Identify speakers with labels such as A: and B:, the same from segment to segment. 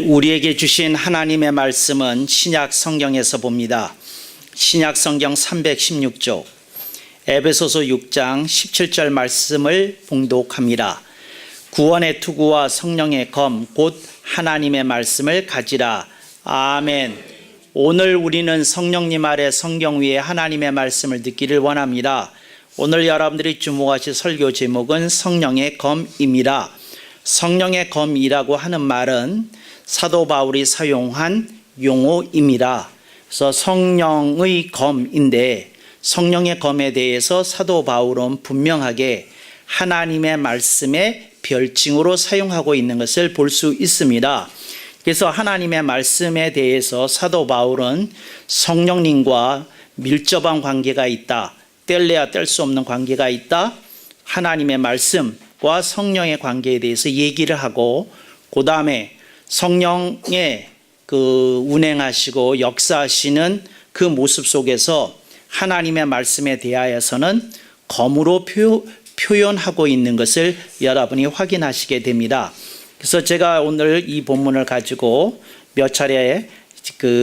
A: 오늘 우리에게 주신 하나님의 말씀은 신약 성경에서 봅니다. 신약 성경 316쪽 에베소서 6장 17절 말씀을 봉독합니다. 구원의 투구와 성령의 검 곧 하나님의 말씀을 가지라. 아멘. 오늘 우리는 성령님 아래 성경 위에 하나님의 말씀을 듣기를 원합니다. 오늘 여러분들이 주목하실 설교 제목은 성령의 검입니다. 성령의 검이라고 하는 말은 사도 바울이 사용한 용어입니다. 그래서 성령의 검인데 성령의 검에 대해서 사도 바울은 분명하게 하나님의 말씀의 별칭으로 사용하고 있는 것을 볼 수 있습니다. 그래서 하나님의 말씀에 대해서 사도 바울은 성령님과 밀접한 관계가 있다. 뗄래야 뗄 수 없는 관계가 있다. 하나님의 말씀과 성령의 관계에 대해서 얘기를 하고 그 다음에 성령의 운행하시고 역사하시는 그 모습 속에서 하나님의 말씀에 대하여서는 검으로 표현하고 있는 것을 여러분이 확인하시게 됩니다. 그래서 제가 오늘 이 본문을 가지고 몇 차례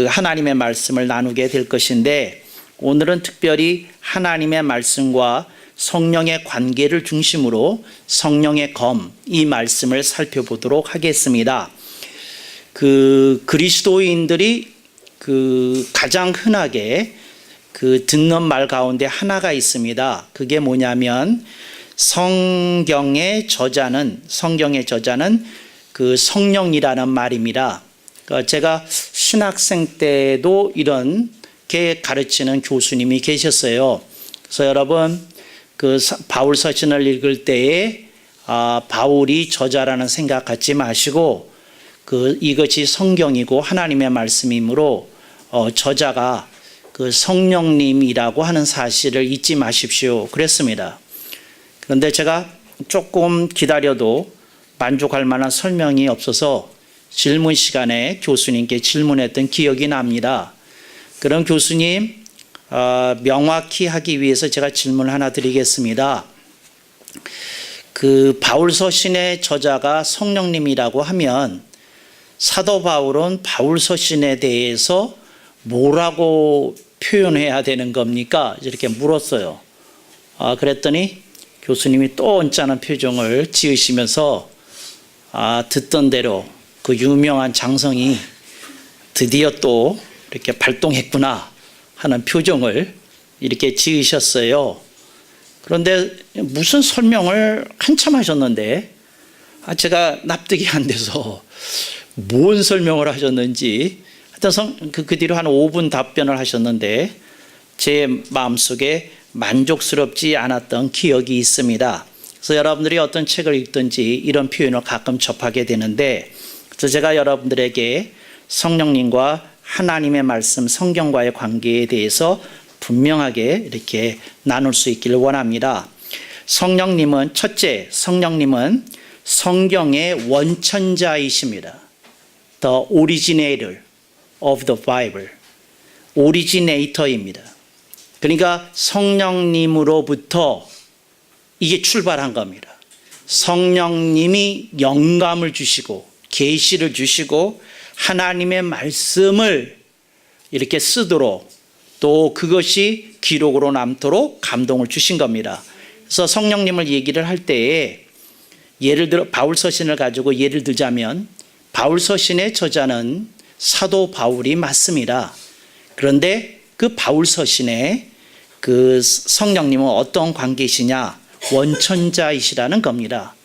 A: 하나님의 말씀을 나누게 될 것인데 오늘은 특별히 하나님의 말씀과 성령의 관계를 중심으로 성령의 검, 이 말씀을 살펴보도록 하겠습니다. 그리스도인들이 가장 흔하게 듣는 말 가운데 하나가 있습니다. 그게 뭐냐면 성경의 저자는 성령이라는 말입니다. 제가 신학생 때도 이렇게 가르치는 교수님이 계셨어요. 그래서 여러분 바울 서신을 읽을 때에 바울이 저자라는 생각 갖지 마시고 이것이 성경이고 하나님의 말씀이므로 저자가 성령님이라고 하는 사실을 잊지 마십시오. 그랬습니다. 그런데 제가 조금 기다려도 만족할 만한 설명이 없어서 질문 시간에 교수님께 질문했던 기억이 납니다. 그럼 교수님 명확히 하기 위해서 제가 질문을 하나 드리겠습니다. 바울 서신의 저자가 성령님이라고 하면 사도 바울은 바울 서신에 대해서 뭐라고 표현해야 되는 겁니까? 이렇게 물었어요. 그랬더니 교수님이 또 언짢은 표정을 지으시면서 듣던 대로 그 유명한 장성이 드디어 또 이렇게 발동했구나 하는 표정을 이렇게 지으셨어요. 그런데 무슨 설명을 한참 하셨는데 제가 납득이 안 돼서 뭔 설명을 하셨는지 하여튼 그 뒤로 한 5분 답변을 하셨는데 제 마음속에 만족스럽지 않았던 기억이 있습니다. 그래서 여러분들이 어떤 책을 읽든지 이런 표현을 가끔 접하게 되는데 그래서 제가 여러분들에게 성령님과 하나님의 말씀 성경과의 관계에 대해서 분명하게 이렇게 나눌 수 있기를 원합니다. 성령님은 첫째, 성령님은 성경의 원천자이십니다. The originator of the Bible. 오리지네이터입니다. 그러니까 성령님으로부터 이게 출발한 겁니다. 성령님이 영감을 주시고 계시를 주시고 하나님의 말씀을 이렇게 쓰도록 또 그것이 기록으로 남도록 감동을 주신 겁니다. 그래서 성령님을 얘기를 할 때에 예를 들어 바울 서신을 가지고 예를 들자면 바울 서신의 저자는 사도 바울이 맞습니다. 그런데 그 바울 서신에 성령님은 어떤 관계시냐? 원천자이시라는 겁니다.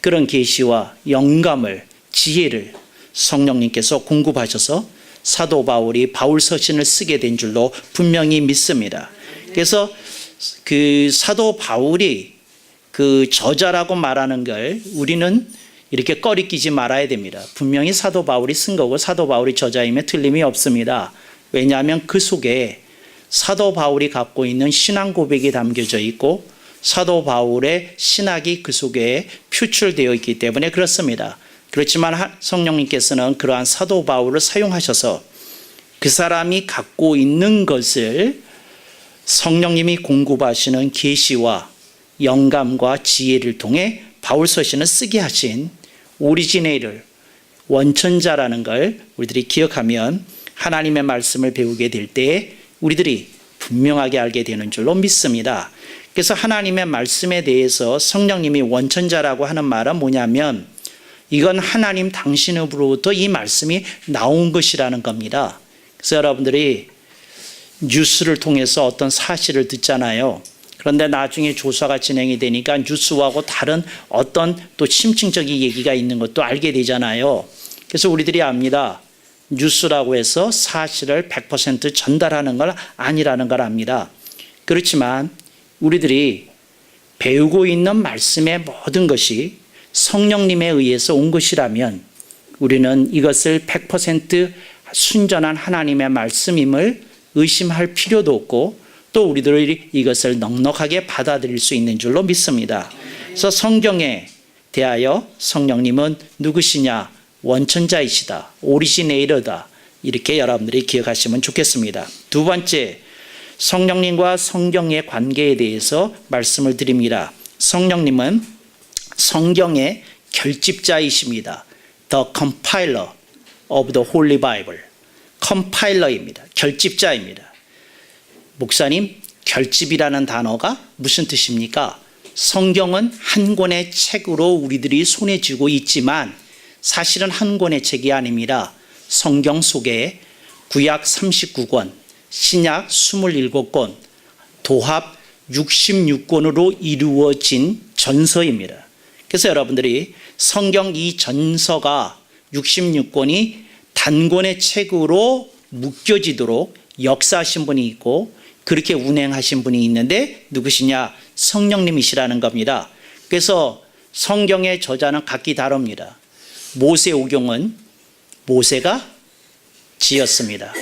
A: 그런 계시와 영감을 지혜를 성령님께서 공급하셔서 사도 바울이 바울 서신을 쓰게 된 줄로 분명히 믿습니다. 그래서 사도 바울이 저자라고 말하는 걸 우리는 이렇게 꺼리끼지 말아야 됩니다. 분명히 사도 바울이 쓴 거고 사도 바울이 저자임에 틀림이 없습니다. 왜냐하면 그 속에 사도 바울이 갖고 있는 신앙 고백이 담겨져 있고 사도 바울의 신학이 그 속에 표출되어 있기 때문에 그렇습니다. 그렇지만 성령님께서는 그러한 사도 바울을 사용하셔서 그 사람이 갖고 있는 것을 성령님이 공급하시는 계시와 영감과 지혜를 통해 바울 서신을 쓰게 하신 오리지네이터 원천자라는 걸 우리들이 기억하면 하나님의 말씀을 배우게 될 때 우리들이 분명하게 알게 되는 줄로 믿습니다. 그래서 하나님의 말씀에 대해서 성령님이 원천자라고 하는 말은 뭐냐면 이건 하나님 당신으로부터 이 말씀이 나온 것이라는 겁니다. 그래서 여러분들이 뉴스를 통해서 어떤 사실을 듣잖아요. 그런데 나중에 조사가 진행이 되니까 뉴스하고 다른 어떤 또 심층적인 얘기가 있는 것도 알게 되잖아요. 그래서 우리들이 압니다. 뉴스라고 해서 사실을 100% 전달하는 건 아니라는 걸 압니다. 그렇지만 우리들이 배우고 있는 말씀의 모든 것이 성령님에 의해서 온 것이라면 우리는 이것을 100% 순전한 하나님의 말씀임을 의심할 필요도 없고 또 우리들이 이것을 넉넉하게 받아들일 수 있는 줄로 믿습니다. 그래서 성경에 대하여 성령님은 누구시냐? 원천자이시다. 오리지네이터다. 이렇게 여러분들이 기억하시면 좋겠습니다. 두 번째, 성령님과 성경의 관계에 대해서 말씀을 드립니다. 성령님은 성경의 결집자이십니다. The compiler of the Holy Bible. 컴파일러입니다. 결집자입니다. 목사님, 결집이라는 단어가 무슨 뜻입니까? 성경은 한 권의 책으로 우리들이 손에 쥐고 있지만 사실은 한 권의 책이 아닙니다. 성경 속에 구약 39권, 신약 27권, 도합 66권으로 이루어진 전서입니다. 그래서 여러분들이 성경 이 전서가 66권이 단권의 책으로 묶여지도록 역사하신 분이 있고 그렇게 운행하신 분이 있는데 누구시냐? 성령님이시라는 겁니다. 그래서 성경의 저자는 각기 다릅니다. 모세오경은 모세가 지었습니다.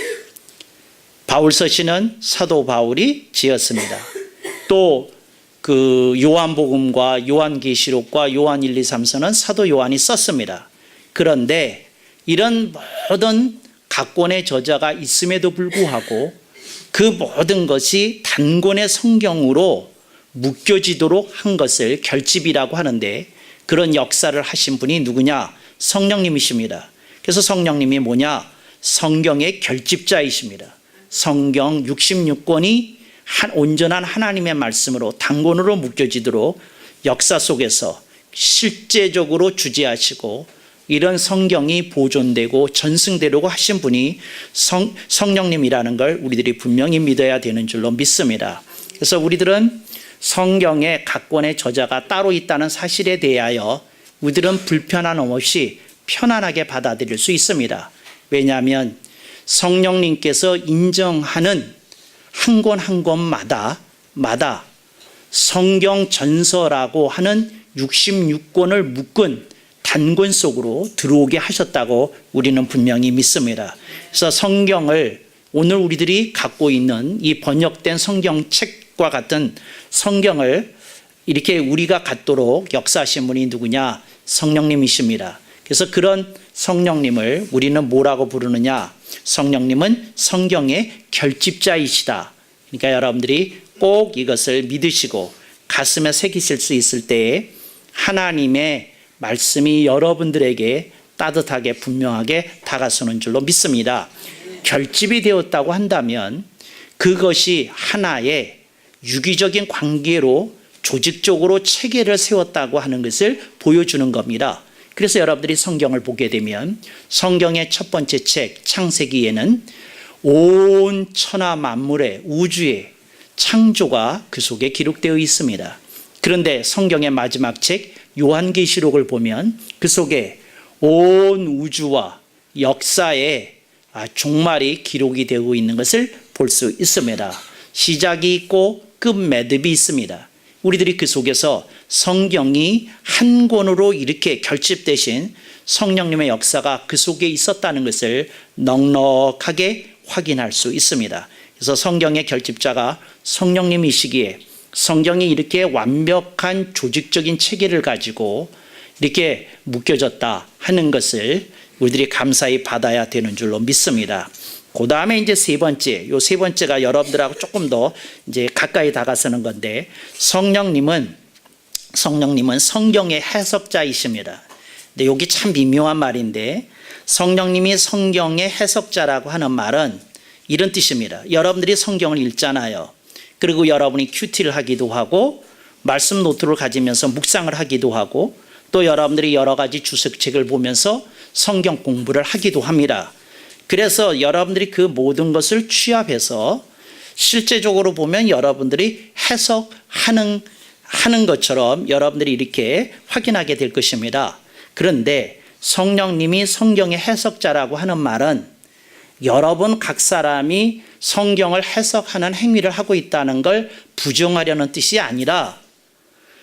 A: 바울서신은 사도 바울이 지었습니다. 또 그 요한복음과 요한계시록과 요한 1, 2, 3서는 사도 요한이 썼습니다. 그런데 이런 모든 각권의 저자가 있음에도 불구하고 그 모든 것이 단권의 성경으로 묶여지도록 한 것을 결집이라고 하는데 그런 역사를 하신 분이 누구냐? 성령님이십니다. 그래서 성령님이 뭐냐? 성경의 결집자이십니다. 성경 66권이 온전한 하나님의 말씀으로 단권으로 묶여지도록 역사 속에서 실제적으로 주재하시고 이런 성경이 보존되고 전승되려고 하신 분이 성령님이라는 걸 우리들이 분명히 믿어야 되는 줄로 믿습니다. 그래서 우리들은 성경의 각권의 저자가 따로 있다는 사실에 대하여 우리들은 불편함 없이 편안하게 받아들일 수 있습니다. 왜냐하면 성령님께서 인정하는 한 권 한 권마다 성경 전서라고 하는 66권을 묶은 단권 속으로 들어오게 하셨다고 우리는 분명히 믿습니다. 그래서 성경을 오늘 우리들이 갖고 있는 이 번역된 성경책과 같은 성경을 이렇게 우리가 갖도록 역사하신 분이 누구냐? 성령님이십니다. 그래서 그런 성령님을 우리는 뭐라고 부르느냐? 성령님은 성경의 결집자이시다. 그러니까 여러분들이 꼭 이것을 믿으시고 가슴에 새기실 수 있을 때에 하나님의 말씀이 여러분들에게 따뜻하게 분명하게 다가서는 줄로 믿습니다. 결집이 되었다고 한다면 그것이 하나의 유기적인 관계로 조직적으로 체계를 세웠다고 하는 것을 보여주는 겁니다. 그래서 여러분들이 성경을 보게 되면 성경의 첫 번째 책 창세기에는 온 천하 만물의 우주의 창조가 그 속에 기록되어 있습니다. 그런데 성경의 마지막 책 요한계시록을 보면 그 속에 온 우주와 역사의 종말이 기록이 되고 있는 것을 볼 수 있습니다. 시작이 있고 끝매듭이 있습니다. 우리들이 그 속에서 성경이 한 권으로 이렇게 결집되신 성령님의 역사가 그 속에 있었다는 것을 넉넉하게 확인할 수 있습니다. 그래서 성경의 결집자가 성령님이시기에 성경이 이렇게 완벽한 조직적인 체계를 가지고 이렇게 묶여졌다 하는 것을 우리들이 감사히 받아야 되는 줄로 믿습니다. 그 다음에 이제 세 번째가 여러분들하고 조금 더 이제 가까이 다가서는 건데 성령님은 성경의 해석자이십니다. 근데 여기 참 미묘한 말인데 성령님이 성경의 해석자라고 하는 말은 이런 뜻입니다. 여러분들이 성경을 읽잖아요. 그리고 여러분이 큐티를 하기도 하고 말씀 노트를 가지면서 묵상을 하기도 하고 또 여러분들이 여러 가지 주석책을 보면서 성경 공부를 하기도 합니다. 그래서 여러분들이 그 모든 것을 취합해서 실제적으로 보면 여러분들이 해석하는 것처럼 여러분들이 이렇게 확인하게 될 것입니다. 그런데 성령님이 성경의 해석자라고 하는 말은 여러분 각 사람이 성경을 해석하는 행위를 하고 있다는 걸 부정하려는 뜻이 아니라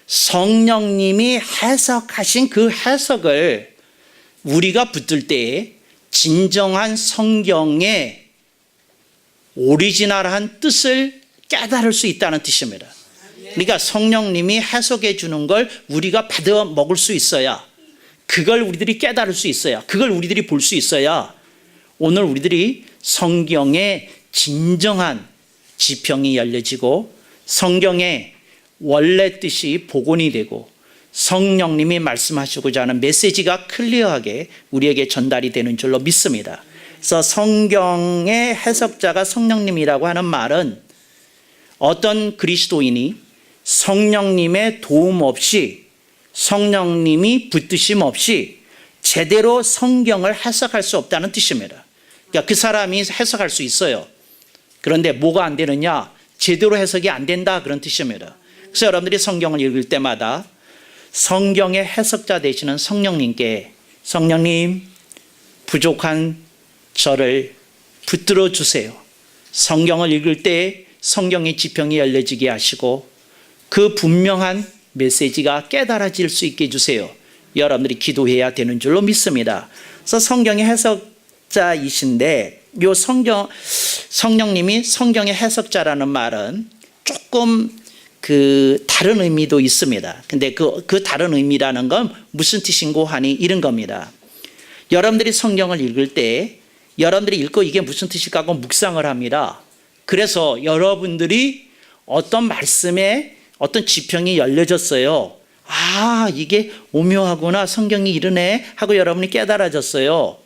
A: 성령님이 해석하신 그 해석을 우리가 붙들 때 진정한 성경의 오리지널한 뜻을 깨달을 수 있다는 뜻입니다. 그러니까 성령님이 해석해 주는 걸 우리가 받아 먹을 수 있어야, 그걸 우리들이 깨달을 수 있어야, 그걸 우리들이 볼 수 있어야 오늘 우리들이 성경의 진정한 지평이 열려지고 성경의 원래 뜻이 복원이 되고 성령님이 말씀하시고자 하는 메시지가 클리어하게 우리에게 전달이 되는 줄로 믿습니다. 그래서 성경의 해석자가 성령님이라고 하는 말은 어떤 그리스도인이 성령님의 도움 없이, 성령님이 붙드심 없이 제대로 성경을 해석할 수 없다는 뜻입니다. 그러니까 그 사람이 해석할 수 있어요. 그런데 뭐가 안 되느냐? 제대로 해석이 안 된다, 그런 뜻입니다. 그래서 여러분들이 성경을 읽을 때마다 성경의 해석자 되시는 성령님께 성령님, 부족한 저를 붙들어 주세요. 성경을 읽을 때 성경의 지평이 열려지게 하시고 그 분명한 메시지가 깨달아질 수 있게 해주세요. 여러분들이 기도해야 되는 줄로 믿습니다. 그래서 성경의 해석자이신데 요 성령님이 성경의 해석자라는 말은 조금 다른 의미도 있습니다. 근데 그 다른 의미라는 건 무슨 뜻인고 하니 이런 겁니다. 여러분들이 성경을 읽을 때 여러분들이 읽고 이게 무슨 뜻일까 하고 묵상을 합니다. 그래서 여러분들이 어떤 말씀에 어떤 지평이 열려졌어요. 아, 이게 오묘하구나, 성경이 이러네 하고 여러분이 깨달아졌어요.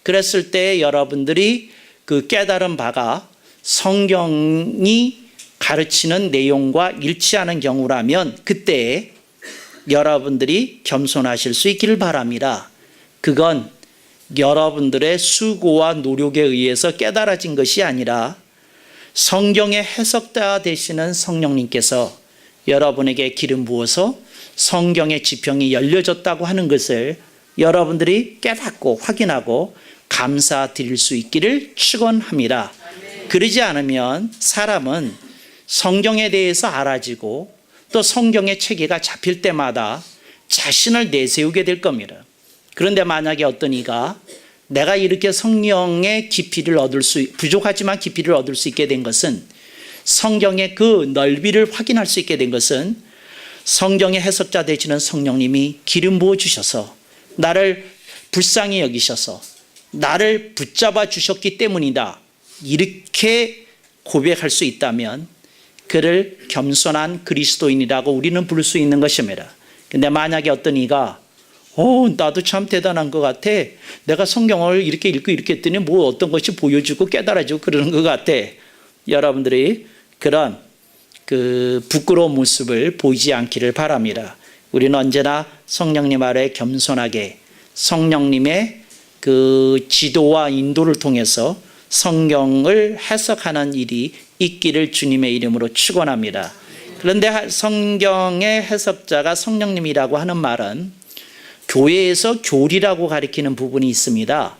A: 그랬을 때 여러분들이 그 깨달은 바가 성경이 가르치는 내용과 일치하는 경우라면 그때 여러분들이 겸손하실 수 있기를 바랍니다. 그건 여러분들의 수고와 노력에 의해서 깨달아진 것이 아니라 성경의 해석자 되시는 성령님께서 여러분에게 기름 부어서 성경의 지평이 열려졌다고 하는 것을 여러분들이 깨닫고 확인하고 감사드릴 수 있기를 축원합니다. 그러지 않으면 사람은 성경에 대해서 알아지고 또 성경의 체계가 잡힐 때마다 자신을 내세우게 될 겁니다. 그런데 만약에 어떤 이가 내가 이렇게 성령의 깊이를 부족하지만 깊이를 얻을 수 있게 된 것은, 성경의 그 넓이를 확인할 수 있게 된 것은 성경의 해석자 되시는 성령님이 기름 부어 주셔서 나를 불쌍히 여기셔서 나를 붙잡아 주셨기 때문이다, 이렇게 고백할 수 있다면 그를 겸손한 그리스도인이라고 우리는 부를 수 있는 것입니다. 근데 만약에 어떤 이가 나도 참 대단한 것 같아, 내가 성경을 이렇게 읽고 이렇게 했더니 뭐 어떤 것이 보여지고 깨달아지고 그러는 것 같아, 여러분들이 그런 부끄러운 모습을 보이지 않기를 바랍니다. 우리는 언제나 성령님 아래 겸손하게 성령님의 그 지도와 인도를 통해서 성경을 해석하는 일이 있기를 주님의 이름으로 축원합니다. 그런데 성경의 해석자가 성령님이라고 하는 말은 교회에서 교리라고 가리키는 부분이 있습니다.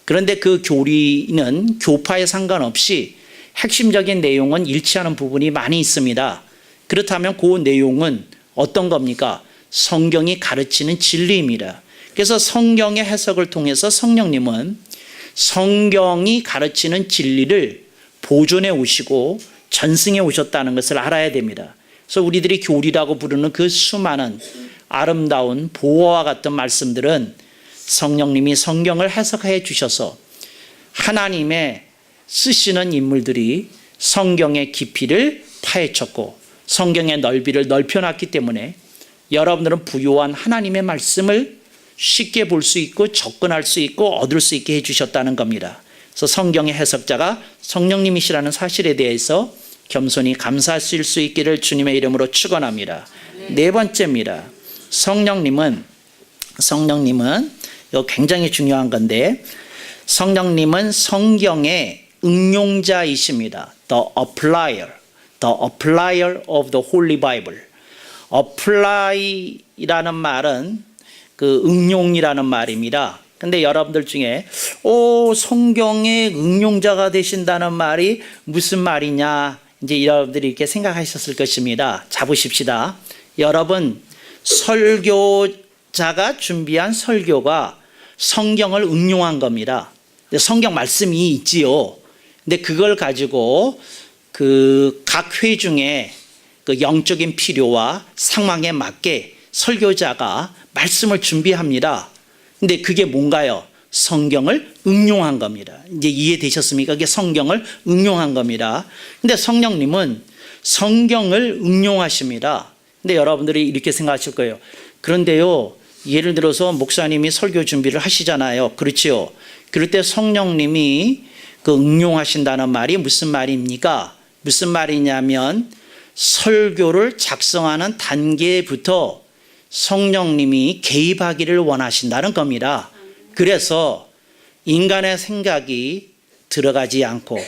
A: 그런데 그 교리는 교파에 상관없이 핵심적인 내용은 일치하는 부분이 많이 있습니다. 그렇다면 그 내용은 어떤 겁니까? 성경이 가르치는 진리입니다. 그래서 성경의 해석을 통해서 성령님은 성경이 가르치는 진리를 보존해 오시고 전승해 오셨다는 것을 알아야 됩니다. 그래서 우리들이 교리라고 부르는 그 수많은 아름다운 보화와 같은 말씀들은 성령님이 성경을 해석해 주셔서 하나님의 쓰시는 인물들이 성경의 깊이를 파헤쳤고 성경의 넓이를 넓혀놨기 때문에 여러분들은 부요한 하나님의 말씀을 쉽게 볼 수 있고 접근할 수 있고 얻을 수 있게 해주셨다는 겁니다. 그래서 성경의 해석자가 성령님이시라는 사실에 대해서 겸손히 감사하실 수 있기를 주님의 이름으로 축원합니다. 네 번째입니다. 성령님은 이거 굉장히 중요한 건데, 성령님은 성경의 응용자이십니다. The applier of the Holy Bible. apply라는 말은 그 응용이라는 말입니다. 근데 여러분들 중에 성경의 응용자가 되신다는 말이 무슨 말이냐, 이제 여러분들이 이렇게 생각하셨을 것입니다. 잡으십시다. 여러분, 설교자가 준비한 설교가 성경을 응용한 겁니다. 성경 말씀이 있지요. 근데 그걸 가지고 그 각 회 중에 그 영적인 필요와 상황에 맞게 설교자가 말씀을 준비합니다. 근데 그게 뭔가요? 성경을 응용한 겁니다. 이제 이해되셨습니까? 그게 성경을 응용한 겁니다. 근데 성령님은 성경을 응용하십니다. 근데 여러분들이 이렇게 생각하실 거예요. 그런데요, 예를 들어서 목사님이 설교 준비를 하시잖아요. 그렇지요? 그럴 때 성령님이 그 응용하신다는 말이 무슨 말입니까? 무슨 말이냐면 설교를 작성하는 단계부터 성령님이 개입하기를 원하신다는 겁니다. 그래서 인간의 생각이 들어가지 않고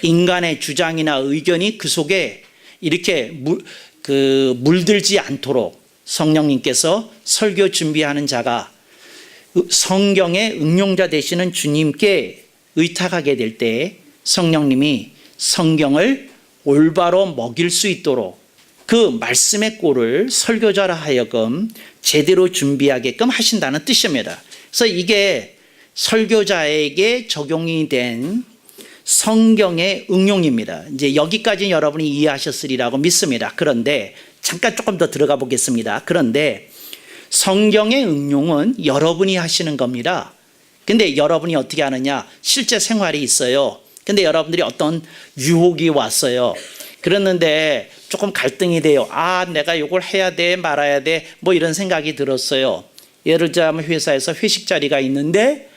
A: 인간의 주장이나 의견이 그 속에 이렇게 물들지 않도록 성령님께서 설교 준비하는 자가 성경의 응용자 되시는 주님께 의탁하게 될 때 성령님이 성경을 올바로 먹일 수 있도록 그 말씀의 꼴을 설교자라 하여금 제대로 준비하게끔 하신다는 뜻입니다. 그래서 이게 설교자에게 적용이 된 성경의 응용입니다. 이제 여기까지 여러분이 이해하셨으리라고 믿습니다. 그런데 잠깐 조금 더 들어가 보겠습니다. 그런데 성경의 응용은 여러분이 하시는 겁니다. 근데 여러분이 어떻게 하느냐? 실제 생활이 있어요. 근데 여러분들이 어떤 유혹이 왔어요. 그랬는데 조금 갈등이 돼요. 내가 이걸 해야 돼, 말아야 돼, 뭐 이런 생각이 들었어요. 예를 들자면 회사에서 회식 자리가 있는데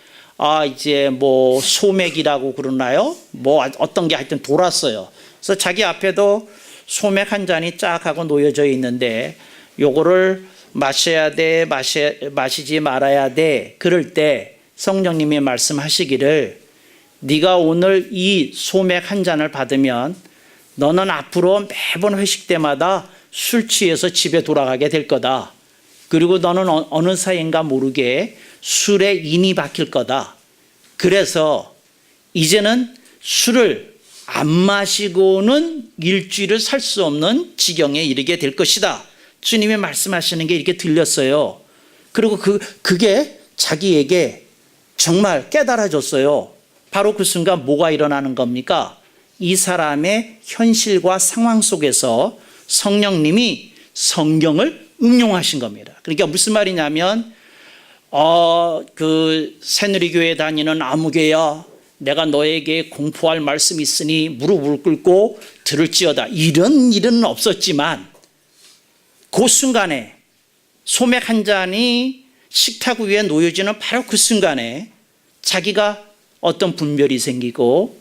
A: 이제 뭐 소맥이라고 그러나요? 뭐 어떤 게 하여튼 돌았어요. 그래서 자기 앞에도 소맥 한 잔이 쫙 하고 놓여져 있는데 요거를 마셔야 돼, 마시지 말아야 돼. 그럴 때 성령님이 말씀하시기를 네가 오늘 이 소맥 한 잔을 받으면 너는 앞으로 매번 회식 때마다 술 취해서 집에 돌아가게 될 거다. 그리고 너는 어느 사이인가 모르게 술에 인이 박힐 거다. 그래서 이제는 술을 안 마시고는 일주일을 살 수 없는 지경에 이르게 될 것이다. 주님이 말씀하시는 게 이렇게 들렸어요. 그리고 그게 자기에게 정말 깨달아졌어요. 바로 그 순간 뭐가 일어나는 겁니까? 이 사람의 현실과 상황 속에서 성령님이 성경을 응용하신 겁니다. 그러니까 무슨 말이냐면 그 새누리교회 다니는 아무개야, 내가 너에게 공포할 말씀이 있으니 무릎을 꿇고 들을지어다. 이런 일은 없었지만 그 순간에 소맥 한 잔이 식탁 위에 놓여지는 바로 그 순간에 자기가 어떤 분별이 생기고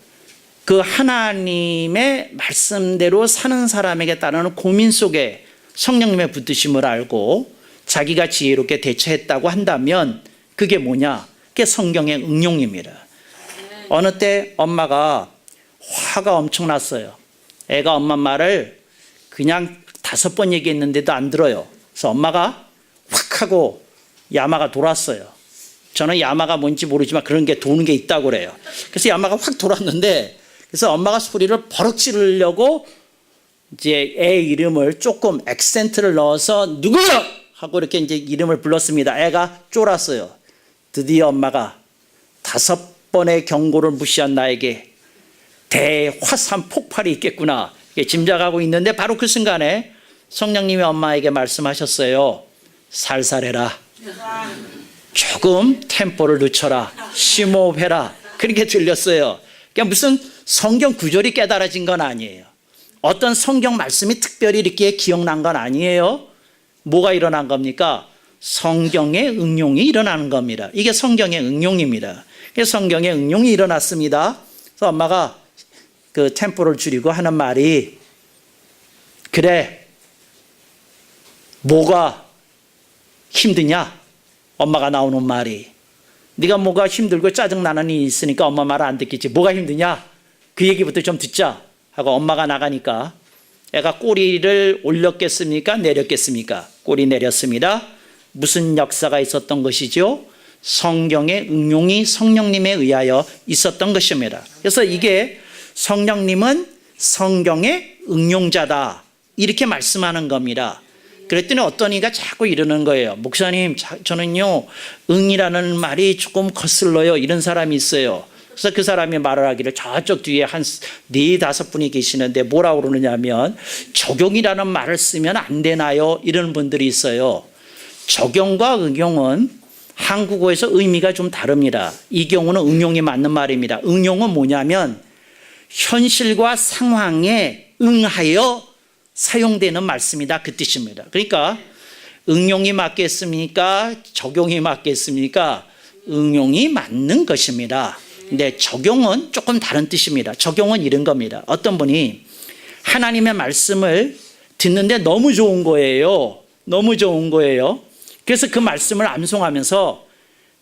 A: 그 하나님의 말씀대로 사는 사람에게 따르는 고민 속에 성령님의 붙드심을 알고 자기가 지혜롭게 대처했다고 한다면 그게 뭐냐? 그게 성경의 응용입니다. 어느 때 엄마가 화가 엄청 났어요. 애가 엄마 말을 그냥 5번 얘기했는데도 안 들어요. 그래서 엄마가 확 하고 야마가 돌았어요. 저는 야마가 뭔지 모르지만 그런 게 도는 게 있다고 그래요. 그래서 야마가 확 돌았는데, 그래서 엄마가 소리를 버럭 지르려고 이제 애 이름을 조금 액센트를 넣어서 누구야? 하고 이렇게 이제 이름을 불렀습니다. 애가 쫄았어요. 드디어 엄마가 5번의 경고를 무시한 나에게 대화산 폭발이 있겠구나 짐작하고 있는데, 바로 그 순간에 성령님이 엄마에게 말씀하셨어요. 살살해라. 조금 템포를 늦춰라. 심호흡해라. 그렇게 들렸어요. 그러니까 무슨 성경 구절이 깨달아진 건 아니에요. 어떤 성경 말씀이 특별히 이렇게 기억난 건 아니에요. 뭐가 일어난 겁니까? 성경의 응용이 일어나는 겁니다. 이게 성경의 응용입니다. 성경의 응용이 일어났습니다. 그래서 엄마가 그 템포를 줄이고 하는 말이, 그래, 뭐가 힘드냐? 엄마가 나오는 말이, 네가 뭐가 힘들고 짜증나는 일이 있으니까 엄마 말 안 듣겠지. 뭐가 힘드냐? 그 얘기부터 좀 듣자 하고 엄마가 나가니까 애가 꼬리를 올렸겠습니까? 내렸겠습니까? 꼬리 내렸습니다. 무슨 역사가 있었던 것이죠? 성경의 응용이 성령님에 의하여 있었던 것입니다. 그래서 이게 성령님은 성경의 응용자다, 이렇게 말씀하는 겁니다. 그랬더니 어떤 이가 자꾸 이러는 거예요. 목사님, 저는요 응이라는 말이 조금 거슬러요, 이런 사람이 있어요. 그래서 그 사람이 말을 하기를, 저쪽 뒤에 한 4-5분이 계시는데 뭐라고 그러느냐면, 적용이라는 말을 쓰면 안 되나요? 이런 분들이 있어요. 적용과 응용은 한국어에서 의미가 좀 다릅니다. 이 경우는 응용이 맞는 말입니다. 응용은 뭐냐면 현실과 상황에 응하여 사용되는 말씀이다, 그 뜻입니다. 그러니까 응용이 맞겠습니까? 적용이 맞겠습니까? 응용이 맞는 것입니다. 근데 적용은 조금 다른 뜻입니다. 적용은 이런 겁니다. 어떤 분이 하나님의 말씀을 듣는데 너무 좋은 거예요. 너무 좋은 거예요. 그래서 그 말씀을 암송하면서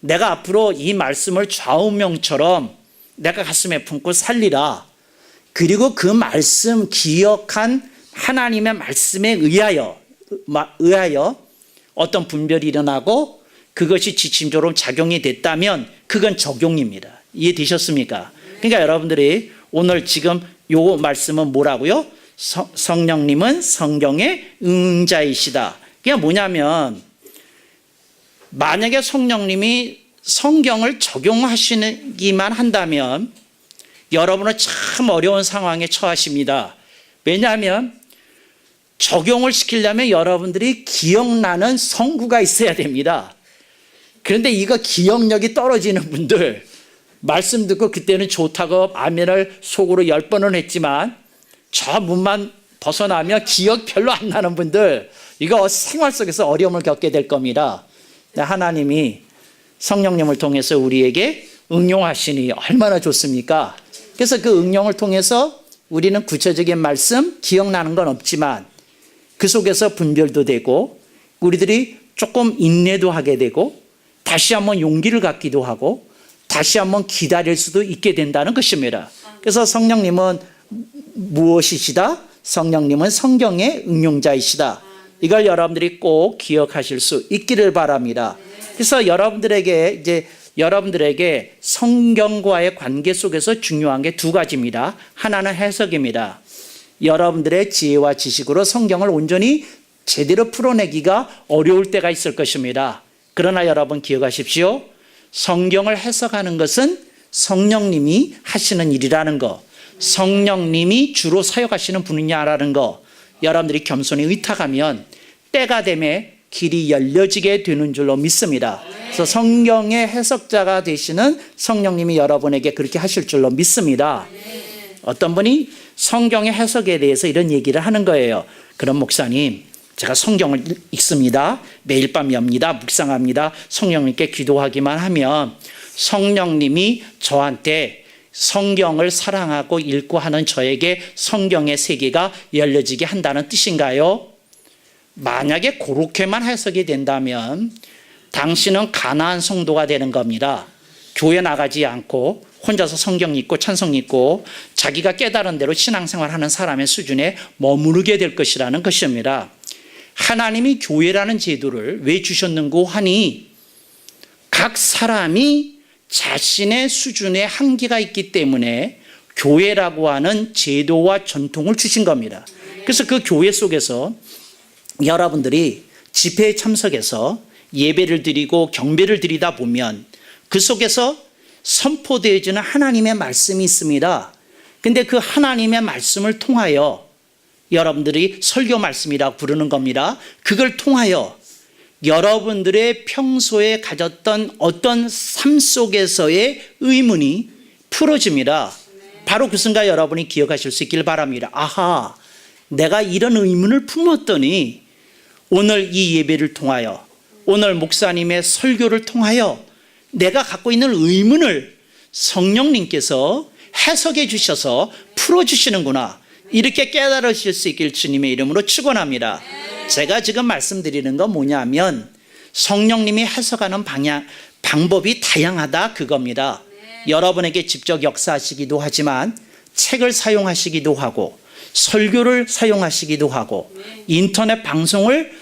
A: 내가 앞으로 이 말씀을 좌우명처럼 내가 가슴에 품고 살리라. 그리고 그 말씀 기억한 하나님의 말씀에 의하여 어떤 분별이 일어나고 그것이 지침적으로 작용이 됐다면 그건 적용입니다. 이해되셨습니까? 그러니까 여러분들이 오늘 지금 요 말씀은 뭐라고요? 성령님은 성경의 응자이시다. 그게 뭐냐면, 만약에 성령님이 성경을 적용하시기만 한다면 여러분은 참 어려운 상황에 처하십니다. 왜냐하면 적용을 시키려면 여러분들이 기억나는 성구가 있어야 됩니다. 그런데 이거 기억력이 떨어지는 분들, 말씀 듣고 그때는 좋다고 아멘을 속으로 10번은 했지만 저 문만 벗어나면 기억 별로 안 나는 분들, 이거 생활 속에서 어려움을 겪게 될 겁니다. 하나님이 성령님을 통해서 우리에게 응용하시니 얼마나 좋습니까? 그래서 그 응용을 통해서 우리는 구체적인 말씀 기억나는 건 없지만 그 속에서 분별도 되고 우리들이 조금 인내도 하게 되고 다시 한번 용기를 갖기도 하고 다시 한번 기다릴 수도 있게 된다는 것입니다. 그래서 성령님은 무엇이시다? 성령님은 성경의 응용자이시다. 이걸 여러분들이 꼭 기억하실 수 있기를 바랍니다. 그래서 여러분들에게 성경과의 관계 속에서 중요한 게 2가지입니다. 하나는 해석입니다. 여러분들의 지혜와 지식으로 성경을 온전히 제대로 풀어내기가 어려울 때가 있을 것입니다. 그러나 여러분 기억하십시오. 성경을 해석하는 것은 성령님이 하시는 일이라는 거, 성령님이 주로 사역하시는 분이냐라는 거, 여러분들이 겸손히 의탁하면 때가 되면 길이 열려지게 되는 줄로 믿습니다. 그래서 성경의 해석자가 되시는 성령님이 여러분에게 그렇게 하실 줄로 믿습니다. 어떤 분이 성경의 해석에 대해서 이런 얘기를 하는 거예요. 그럼 목사님, 제가 성경을 읽습니다. 매일 밤 엽니다. 묵상합니다. 성령님께 기도하기만 하면 성령님이 저한테 성경을 사랑하고 읽고 하는 저에게 성경의 세계가 열려지게 한다는 뜻인가요? 만약에 그렇게만 해석이 된다면 당신은 가난한 성도가 되는 겁니다. 교회 나가지 않고 혼자서 성경 읽고 찬송 읽고 자기가 깨달은 대로 신앙생활하는 사람의 수준에 머무르게 될 것이라는 것입니다. 하나님이 교회라는 제도를 왜 주셨는고 하니 각 사람이 자신의 수준의 한계가 있기 때문에 교회라고 하는 제도와 전통을 주신 겁니다. 그래서 그 교회 속에서 여러분들이 집회에 참석해서 예배를 드리고 경배를 드리다 보면 그 속에서 선포되어지는 하나님의 말씀이 있습니다. 근데 그 하나님의 말씀을 통하여 여러분들이 설교 말씀이라고 부르는 겁니다. 그걸 통하여 여러분들의 평소에 가졌던 어떤 삶 속에서의 의문이 풀어집니다. 바로 그 순간 여러분이 기억하실 수 있길 바랍니다. 아하, 내가 이런 의문을 품었더니 오늘 이 예배를 통하여 오늘 목사님의 설교를 통하여 내가 갖고 있는 의문을 성령님께서 해석해 주셔서 풀어주시는구나, 이렇게 깨달으실 수 있길 주님의 이름으로 축원합니다. 제가 지금 말씀드리는 건 뭐냐면 성령님이 해석하는 방법이 다양하다, 그겁니다. 여러분에게 직접 역사하시기도 하지만 책을 사용하시기도 하고 설교를 사용하시기도 하고 인터넷 방송을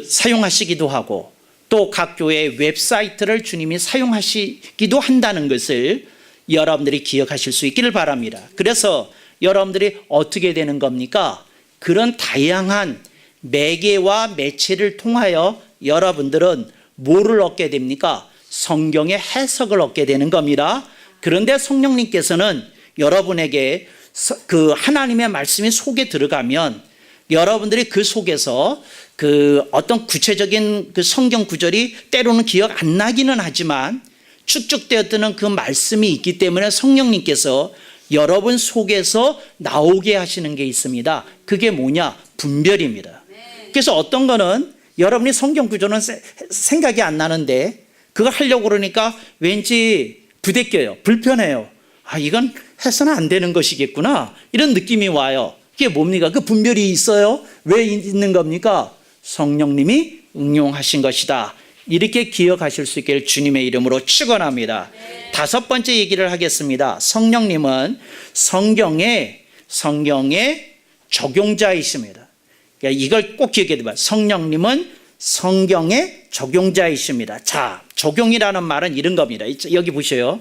A: 사용하시기도 하고 또 각 교회의 웹사이트를 주님이 사용하시기도 한다는 것을 여러분들이 기억하실 수 있기를 바랍니다. 그래서 여러분들이 어떻게 되는 겁니까? 그런 다양한 매개와 매체를 통하여 여러분들은 뭐를 얻게 됩니까? 성경의 해석을 얻게 되는 겁니다. 그런데 성령님께서는 여러분에게 그 하나님의 말씀이 속에 들어가면 여러분들이 그 속에서 그 어떤 구체적인 그 성경 구절이 때로는 기억 안 나기는 하지만 축적되었던 그 말씀이 있기 때문에 성령님께서 여러분 속에서 나오게 하시는 게 있습니다. 그게 뭐냐? 분별입니다. 그래서 어떤 거는 여러분이 성경 구절은 생각이 안 나는데 그거 하려고 그러니까 왠지 부대껴요. 불편해요. 아, 이건 해서는 안 되는 것이겠구나, 이런 느낌이 와요. 이게 뭡니까? 그 분별이 있어요. 왜 있는 겁니까? 성령님이 응용하신 것이다, 이렇게 기억하실 수 있기를 주님의 이름으로 축원합니다. 다섯 번째 얘기를 하겠습니다. 성령님은 성경의 적용자이십니다. 이걸 꼭 기억해야 됩니다. 성령님은 성경의 적용자이십니다. 자, 적용이라는 말은 이런 겁니다. 여기 보세요.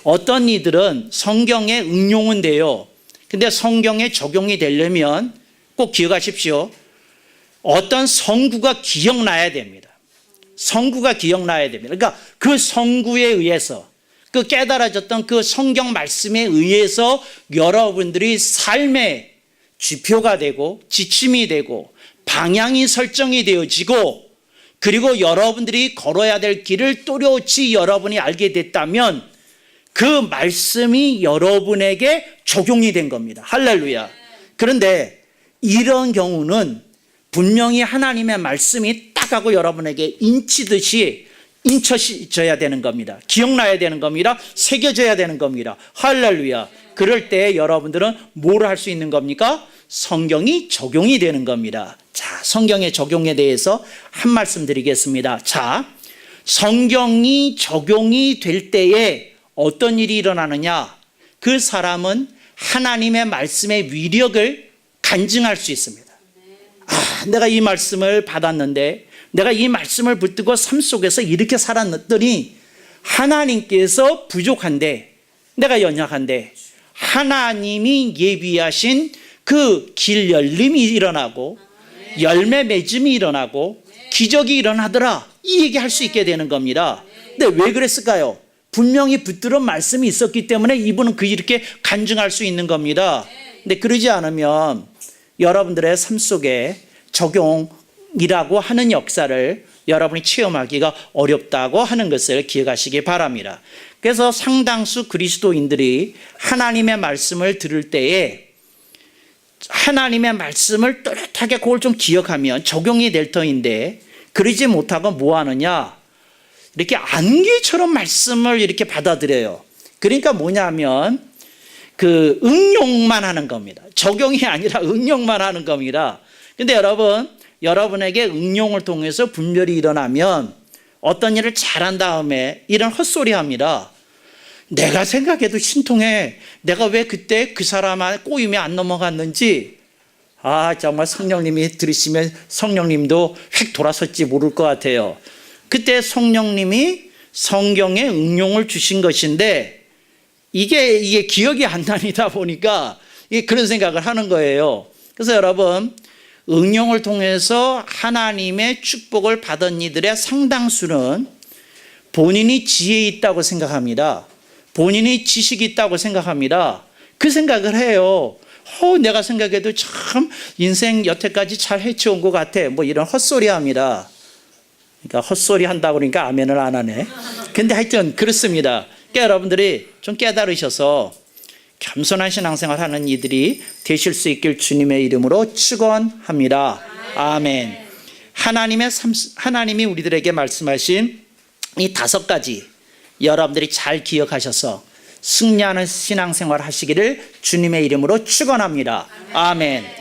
A: 어떤 이들은 성경에 응용은 돼요. 근데 성경에 적용이 되려면 꼭 기억하십시오. 어떤 성구가 기억나야 됩니다. 성구가 기억나야 됩니다. 그러니까 그 성구에 의해서, 그 깨달아졌던 그 성경 말씀에 의해서 여러분들이 삶의 지표가 되고 지침이 되고 방향이 설정이 되어지고, 그리고 여러분들이 걸어야 될 길을 또렷이 여러분이 알게 됐다면 그 말씀이 여러분에게 적용이 된 겁니다. 할렐루야. 그런데 이런 경우는 분명히 하나님의 말씀이 딱 하고 여러분에게 인치듯이 인쳐져야 되는 겁니다. 기억나야 되는 겁니다. 새겨져야 되는 겁니다. 할렐루야. 그럴 때 여러분들은 뭘 할 수 있는 겁니까? 성경이 적용이 되는 겁니다. 자, 성경의 적용에 대해서 한 말씀 드리겠습니다. 자, 성경이 적용이 될 때에 어떤 일이 일어나느냐? 그 사람은 하나님의 말씀의 위력을 간증할 수 있습니다. 아, 내가 이 말씀을 받았는데, 내가 이 말씀을 붙들고 삶 속에서 이렇게 살았더니 하나님께서 부족한데, 내가 연약한데 하나님이 예비하신 그 길 열림이 일어나고 열매 맺음이 일어나고 기적이 일어나더라, 이 얘기할 수 있게 되는 겁니다. 근데 왜 그랬을까요? 분명히 붙들은 말씀이 있었기 때문에 이분은 이렇게 간증할 수 있는 겁니다. 근데 그러지 않으면 여러분들의 삶 속에 적용이라고 하는 역사를 여러분이 체험하기가 어렵다고 하는 것을 기억하시기 바랍니다. 그래서 상당수 그리스도인들이 하나님의 말씀을 들을 때에 하나님의 말씀을 또렷하게 그걸 좀 기억하면 적용이 될 터인데, 그러지 못하고 뭐 하느냐? 이렇게 안개처럼 말씀을 이렇게 받아들여요. 그러니까 뭐냐면 그 응용만 하는 겁니다. 적용이 아니라 응용만 하는 겁니다. 근데 여러분에게 응용을 통해서 분별이 일어나면 어떤 일을 잘한 다음에 이런 헛소리 합니다. 내가 생각해도 신통해. 내가 왜 그때 그 사람한테 꼬임이 안 넘어갔는지. 아, 정말 성령님이 들으시면 성령님도 휙 돌아설지 모를 것 같아요. 그때 성령님이 성경에 응용을 주신 것인데 이게 기억이 안 나니다 보니까 그런 생각을 하는 거예요. 그래서 여러분, 응용을 통해서 하나님의 축복을 받은 이들의 상당수는 본인이 지혜 있다고 생각합니다. 본인이 지식이 있다고 생각합니다. 그 생각을 해요. 내가 생각해도 참 인생 여태까지 잘 헤쳐온 것 같아. 뭐 이런 헛소리 합니다. 그러니까 헛소리 한다고 그러니까 아멘을 안 하네. 근데 하여튼 그렇습니다. 그러니까 여러분들이 좀 깨달으셔서 겸손한 신앙생활 하는 이들이 되실 수 있길 주님의 이름으로 축원합니다. 아멘. 하나님이 우리들에게 말씀하신 이 5가지 여러분들이 잘 기억하셔서 승리하는 신앙생활 하시기를 주님의 이름으로 축원합니다. 아멘.